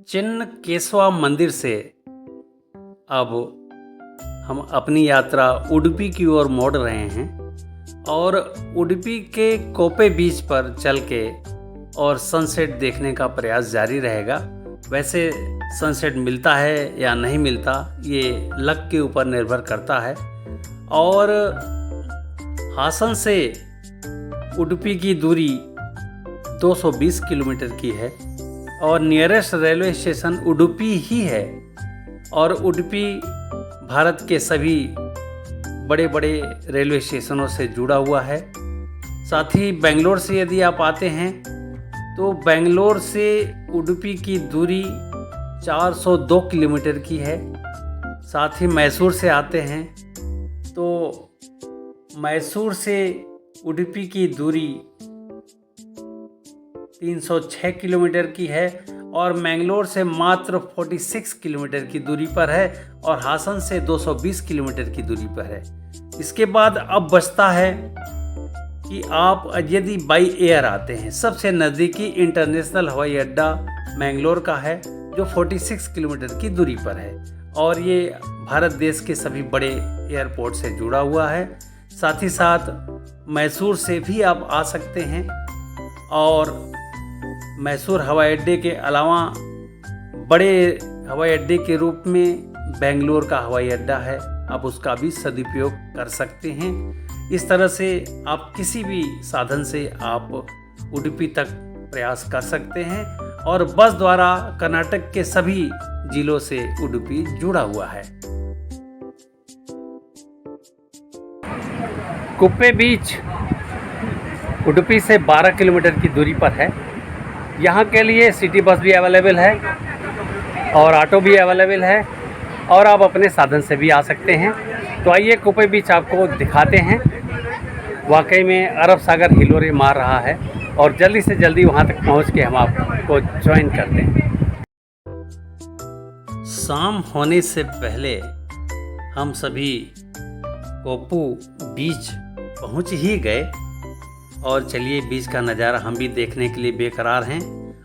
चिन्नकेस्वा मंदिर से अब हम अपनी यात्रा उडुपी की ओर मोड़ रहे हैं और उडुपी के कोपे बीच पर चल के और सनसेट देखने का प्रयास जारी रहेगा। वैसे सनसेट मिलता है या नहीं मिलता ये लक के ऊपर निर्भर करता है। और हासन से उडुपी की दूरी 220 किलोमीटर की है और नियरेस्ट रेलवे स्टेशन उडुपी ही है। और उडुपी भारत के सभी बड़े बड़े रेलवे स्टेशनों से जुड़ा हुआ है। साथ ही बेंगलोर से यदि आप आते हैं तो बेंगलोर से उडुपी की दूरी 402 किलोमीटर की है। साथ ही मैसूर से आते हैं तो मैसूर से उडुपी की दूरी 306 किलोमीटर की है और मैंगलोर से मात्र 46 किलोमीटर की दूरी पर है और हासन से 220 किलोमीटर की दूरी पर है। इसके बाद अब बचता है कि आप यदि बाई एयर आते हैं, सबसे नज़दीकी इंटरनेशनल हवाई अड्डा मैंगलोर का है जो 46 किलोमीटर की दूरी पर है और ये भारत देश के सभी बड़े एयरपोर्ट से जुड़ा हुआ है। साथ ही साथ मैसूर से भी आप आ सकते हैं और मैसूर हवाई अड्डे के अलावा बड़े हवाई अड्डे के रूप में बेंगलोर का हवाई अड्डा है, आप उसका भी सदुपयोग कर सकते हैं। इस तरह से आप किसी भी साधन से आप उडुपी तक प्रयास कर सकते हैं और बस द्वारा कर्नाटक के सभी जिलों से उडुपी जुड़ा हुआ है। कुप्पे बीच उडुपी से 12 किलोमीटर की दूरी पर है। यहाँ के लिए सिटी बस भी अवेलेबल है और ऑटो भी अवेलेबल है और आप अपने साधन से भी आ सकते हैं। तो आइए कुप्पे बीच आपको दिखाते हैं। वाकई में अरब सागर हिलोरे मार रहा है और जल्दी से जल्दी वहाँ तक पहुँच के हम आपको ज्वाइन करते हैं। शाम होने से पहले हम सभी कोप्पू बीच पहुँच ही गए और चलिए बीच का नज़ारा हम भी देखने के लिए बेकरार हैं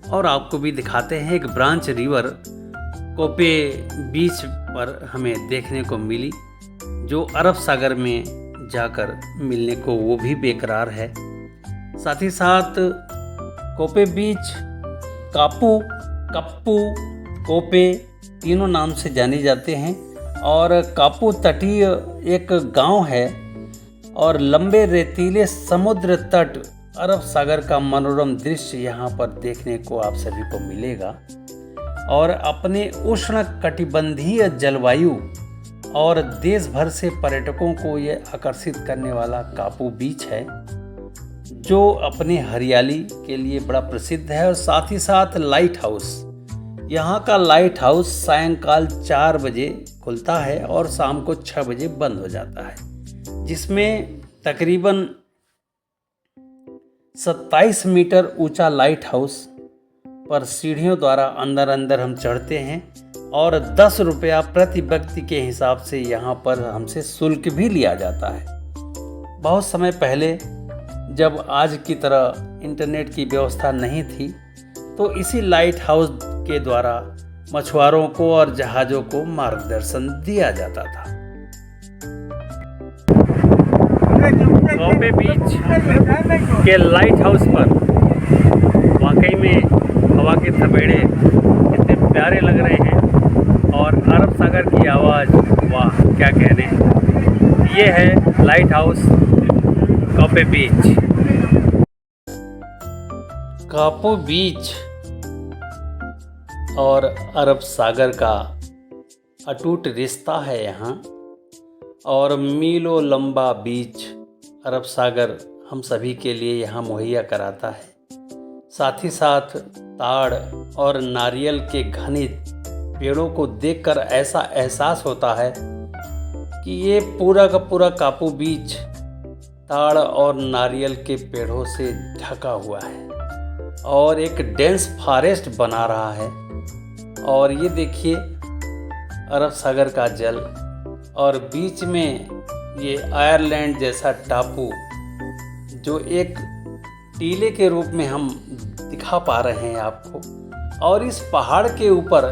और आपको भी दिखाते हैं। एक ब्रांच रिवर कोप्पे बीच पर हमें देखने को मिली जो अरब सागर में जाकर मिलने को वो भी बेकरार है। साथ ही साथ कोप्पे बीच कापू, कप्पू, कोप्पे तीनों नाम से जाने जाते हैं और कापू तटीय एक गांव है और लंबे रेतीले समुद्र तट अरब सागर का मनोरम दृश्य यहाँ पर देखने को आप सभी को मिलेगा। और अपने उष्ण कटिबंधीय जलवायु और देश भर से पर्यटकों को ये आकर्षित करने वाला कापू बीच है जो अपने हरियाली के लिए बड़ा प्रसिद्ध है। और साथ ही साथ लाइट हाउस, यहाँ का लाइट हाउस सायंकाल 4 बजे खुलता है और शाम को 6 बजे बंद हो जाता है, जिसमें तकरीबन 27 मीटर ऊंचा लाइट हाउस पर सीढ़ियों द्वारा अंदर हम चढ़ते हैं और 10 रुपया प्रति व्यक्ति के हिसाब से यहाँ पर हमसे शुल्क भी लिया जाता है। बहुत समय पहले जब आज की तरह इंटरनेट की व्यवस्था नहीं थी तो इसी लाइट हाउस के द्वारा मछुआरों को और जहाज़ों को मार्गदर्शन दिया जाता था। कोप्पे बीच के लाइट हाउस पर वाकई में हवा के थपेड़े कितने प्यारे लग रहे हैं और अरब सागर की आवाज़, वाह क्या कहने हैं। ये है लाइट हाउस कोप्पे बीच। कापू बीच और अरब सागर का अटूट रिश्ता है यहाँ और मीलों लंबा बीच अरब सागर हम सभी के लिए यहाँ मुहैया कराता है। साथ ही साथ ताड़ और नारियल के घने पेड़ों को देखकर ऐसा एहसास होता है कि ये पूरा का पूरा कापू बीच ताड़ और नारियल के पेड़ों से ढका हुआ है और एक डेंस फॉरेस्ट बना रहा है। और ये देखिए अरब सागर का जल और बीच में ये आयरलैंड जैसा टापू जो एक टीले के रूप में हम दिखा पा रहे हैं आपको, और इस पहाड़ के ऊपर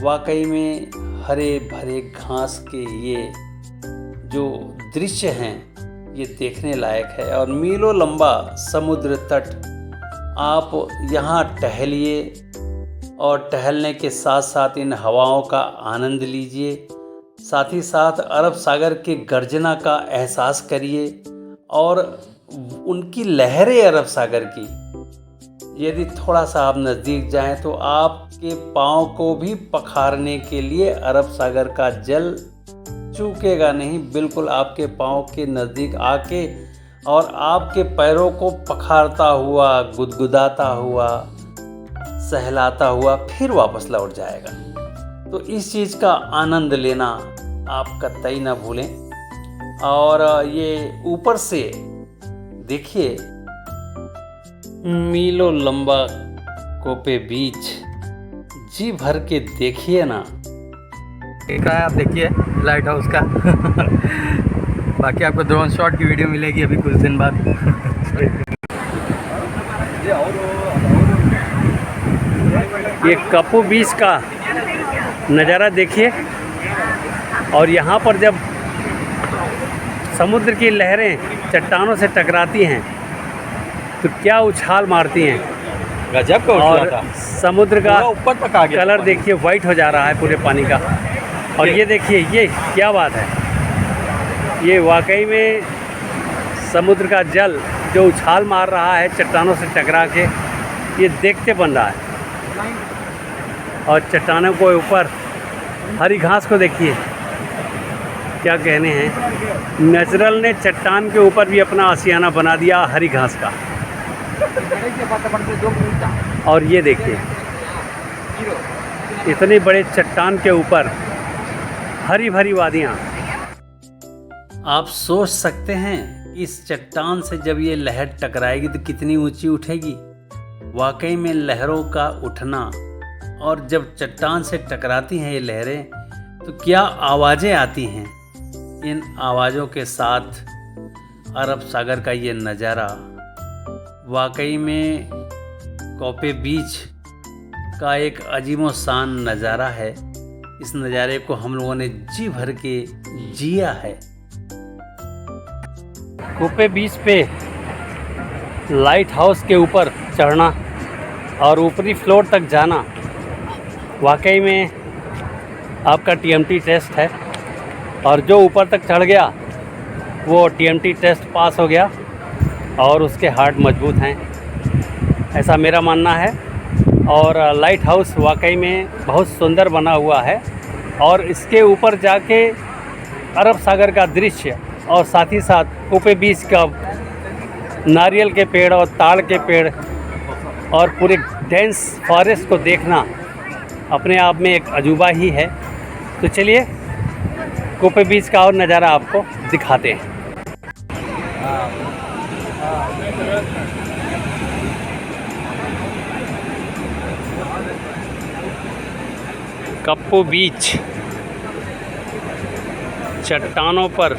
वाकई में हरे भरे घास के ये जो दृश्य हैं ये देखने लायक है। और मीलों लंबा समुद्र तट, आप यहाँ टहलिए और टहलने के साथ साथ इन हवाओं का आनंद लीजिए, साथ ही साथ अरब सागर के गर्जना का एहसास करिए और उनकी लहरें अरब सागर की, यदि थोड़ा सा आप नज़दीक जाएं तो आपके पाँव को भी पखारने के लिए अरब सागर का जल चूकेगा नहीं, बिल्कुल आपके पाँव के नज़दीक आके और आपके पैरों को पखारता हुआ, गुदगुदाता हुआ, सहलाता हुआ फिर वापस लौट जाएगा। तो इस चीज़ का आनंद लेना आप कतई ना भूलें। और ये ऊपर से देखिए मीलों लंबा कोपे बीच, जी भर के देखिए ना। देख रहा है आप, देखिए लाइट हाउस का बाकी आपको ड्रोन शॉट की वीडियो मिलेगी अभी कुछ दिन बाद। ये कप्पू बीच का नज़ारा देखिए, और यहाँ पर जब समुद्र की लहरें चट्टानों से टकराती हैं तो क्या उछाल मारती हैं, गजब का और था। समुद्र का ऊपर तक आ गया, कलर देखिए वाइट हो जा रहा है पूरे पानी का। और ये देखिए ये क्या बात है, ये वाकई में समुद्र का जल जो उछाल मार रहा है चट्टानों से टकरा के, ये देखते बन रहा है। और चट्टानों के ऊपर हरी घास को देखिए, क्या कहने हैं, नेचुरल ने चट्टान के ऊपर भी अपना आशियाना बना दिया हरी घास का। और ये देखिए इतने बड़े चट्टान के ऊपर हरी भरी वादियाँ। आप सोच सकते हैं इस चट्टान से जब ये लहर टकराएगी तो कितनी ऊंची उठेगी। वाकई में लहरों का उठना, और जब चट्टान से टकराती हैं ये लहरें तो क्या आवाज़ें आती हैं। इन आवाज़ों के साथ अरब सागर का ये नज़ारा वाकई में कोपे बीच का एक अजीमोशान नज़ारा है। इस नज़ारे को हम लोगों ने जी भर के जिया है। कोपे बीच पे लाइट हाउस के ऊपर चढ़ना और ऊपरी फ्लोर तक जाना वाकई में आपका टीएमटी टेस्ट है, और जो ऊपर तक चढ़ गया वो टीएमटी टेस्ट पास हो गया और उसके हार्ट मजबूत हैं, ऐसा मेरा मानना है। और लाइट हाउस वाकई में बहुत सुंदर बना हुआ है, और इसके ऊपर जाके अरब सागर का दृश्य और साथ ही साथ कोपे बीच का नारियल के पेड़ और ताड़ के पेड़ और पूरे डेंस फॉरेस्ट को देखना अपने आप में एक अजूबा ही है। तो चलिए कोपे बीच का और नज़ारा आपको दिखाते हैं। कप्पू बीच, चट्टानों पर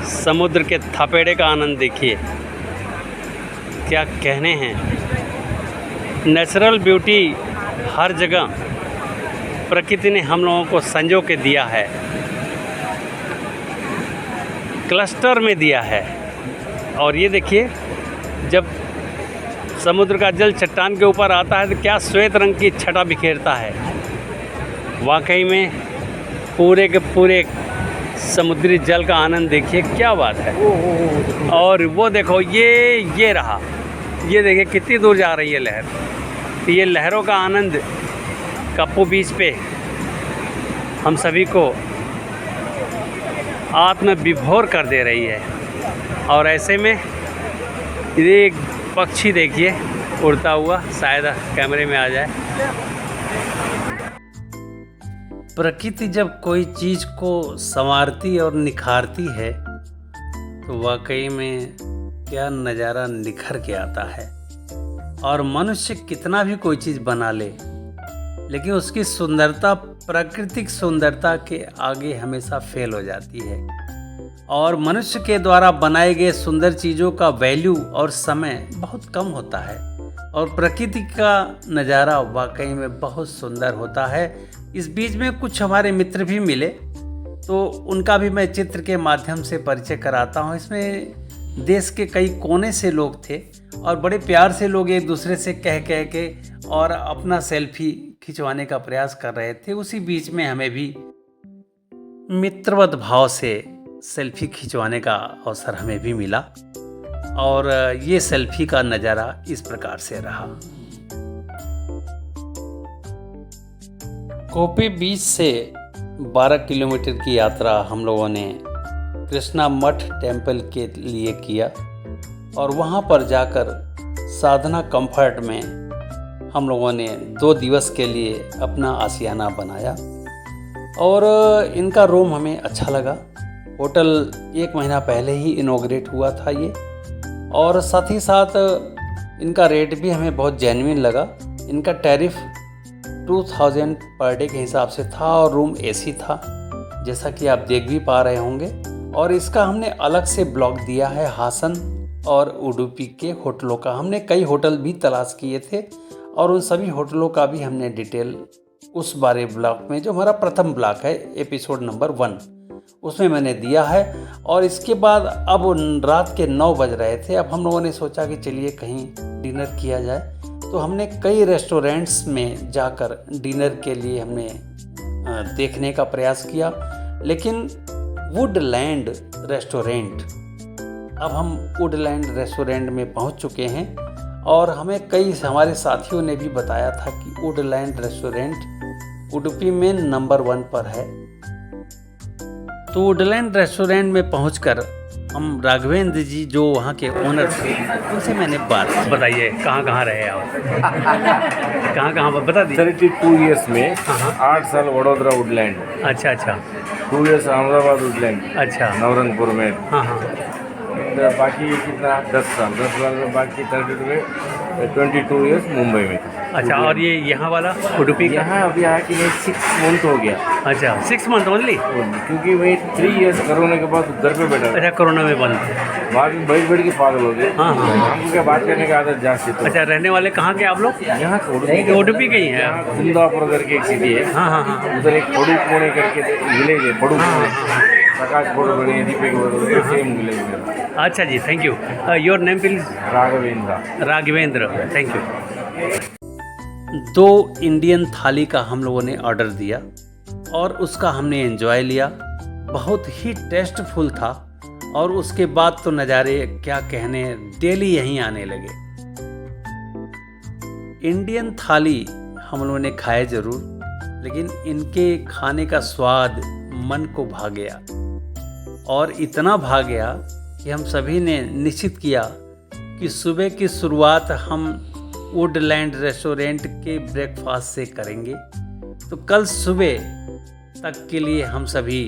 समुद्र के थपेड़े का आनंद देखिए, क्या कहने हैं। नेचुरल ब्यूटी हर जगह प्रकृति ने हम लोगों को संजो के दिया है, क्लस्टर में दिया है। और ये देखिए जब समुद्र का जल चट्टान के ऊपर आता है तो क्या श्वेत रंग की छटा बिखेरता है। वाकई में पूरे के पूरे समुद्री जल का आनंद देखिए, क्या बात है। और वो देखो ये रहा, ये देखिए कितनी दूर जा रही है लहर। तो ये लहरों का आनंद कप्पू बीच पे हम सभी को आत्म विभोर कर दे रही है। और ऐसे में एक पक्षी देखिए उड़ता हुआ, शायद कैमरे में आ जाए। प्रकृति जब कोई चीज़ को संवारती और निखारती है तो वाकई में क्या नज़ारा निखर के आता है। और मनुष्य कितना भी कोई चीज़ बना ले, लेकिन उसकी सुंदरता प्राकृतिक सुंदरता के आगे हमेशा फेल हो जाती है। और मनुष्य के द्वारा बनाए गए सुंदर चीज़ों का वैल्यू और समय बहुत कम होता है। और प्रकृति का नज़ारा वाकई में बहुत सुंदर होता है। इस बीच में कुछ हमारे मित्र भी मिले, तो उनका भी मैं चित्र के माध्यम से परिचय कराता हूँ। इसमें देश के कई कोने से लोग थे और बड़े प्यार से लोग एक दूसरे से कह के और अपना सेल्फी खिंचवाने का प्रयास कर रहे थे। उसी बीच में हमें भी मित्रवत भाव से सेल्फी खिंचवाने का अवसर हमें भी मिला और ये सेल्फी का नज़ारा इस प्रकार से रहा। कोपे बीच से 12 किलोमीटर की यात्रा हम लोगों ने कृष्णा मठ टेम्पल के लिए किया और वहाँ पर जाकर साधना कंफर्ट में हम लोगों ने 2 दिवस के लिए अपना आशियाना बनाया और इनका रूम हमें अच्छा लगा। होटल 1 महीना पहले ही इनॉग्रेट हुआ था ये, और साथ ही साथ इनका रेट भी हमें बहुत जेन्युइन लगा। इनका टैरिफ 2000 पर डे के हिसाब से था और रूम एसी था, जैसा कि आप देख भी पा रहे होंगे। और इसका हमने अलग से ब्लॉग दिया है हासन और उडुपी के होटलों का। हमने कई होटल भी तलाश किए थे और उन सभी होटलों का भी हमने डिटेल उस बारे ब्लॉग में, जो हमारा प्रथम ब्लॉग है एपिसोड नंबर 1, उसमें मैंने दिया है। और इसके बाद अब रात के 9 बज रहे थे। अब हम लोगों ने सोचा कि चलिए कहीं डिनर किया जाए, तो हमने कई रेस्टोरेंट्स में जाकर डिनर के लिए हमने देखने का प्रयास किया, लेकिन वुडलैंड रेस्टोरेंट, अब हम वुडलैंड रेस्टोरेंट में पहुंच चुके हैं और हमें कई हमारे साथियों ने भी बताया था कि वुडलैंड रेस्टोरेंट उडुपी में नंबर 1 पर है। तो वुडलैंड रेस्टोरेंट में पहुंचकर हम राघवेंद्र जी जो वहाँ के ओनर थे उनसे मैंने बात। बताइए कहाँ रहे आप? कहाँ बता दीजिए। 32 ईयर्स में 8 साल वडोदरा वुडलैंड, अच्छा 2 ईयर्स अहमदाबाद वुडलैंड, अच्छा नवरंगपुर में, हाँ बाकी कितना 10 साल में, बाकी 32 में 22 ईयर्स मुंबई में था। अच्छा, और ये यहाँ वाला उडुपी का? यहाँ अभी आके नहीं 6 मंथ हो गया। अच्छा 6 मंथ ओनली? क्योंकि वही 3 ईयर्स कोरोना के बाद घर पे बैठा। अच्छा, कोरोना में बंद। बाद में बैठ के पागल हो गए। हाँ। हमको क्या बात करने की आदत जाती है। अच्छा, रहने वाले कहाँ के आप लोग? यहाँ उडुपी के ही हैं। कुंदापुर करके एक सिटी है, हाँ। उधर एक पड़ू पुणे करके विलेज है, पड़ू प्रकाश पड़ू दीपक सेम विलेज में। अच्छा जी, thank you. Your name please? Raghavendra, thank you. 2 Indian thali का हम लोगों ने ऑर्डर दिया और उसका हमने एंजॉय लिया। बहुत ही टेस्टफुल था और उसके बाद तो नज़ारे क्या कहने, डेली यहीं आने लगे। इंडियन थाली हम लोगों ने खाए ज़रूर, लेकिन इनके खाने का स्वाद मन को भा गया और इतना भा गया कि हम सभी ने निश्चित किया कि सुबह की शुरुआत हम वुडलैंड रेस्टोरेंट के ब्रेकफास्ट से करेंगे। तो कल सुबह तक के लिए हम सभी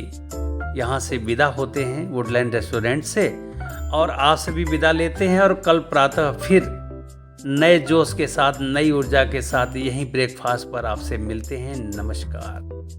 यहाँ से विदा होते हैं वुडलैंड रेस्टोरेंट से, और आप सभी विदा लेते हैं और कल प्रातः फिर नए जोश के साथ, नई ऊर्जा के साथ यहीं ब्रेकफास्ट पर आपसे मिलते हैं। नमस्कार।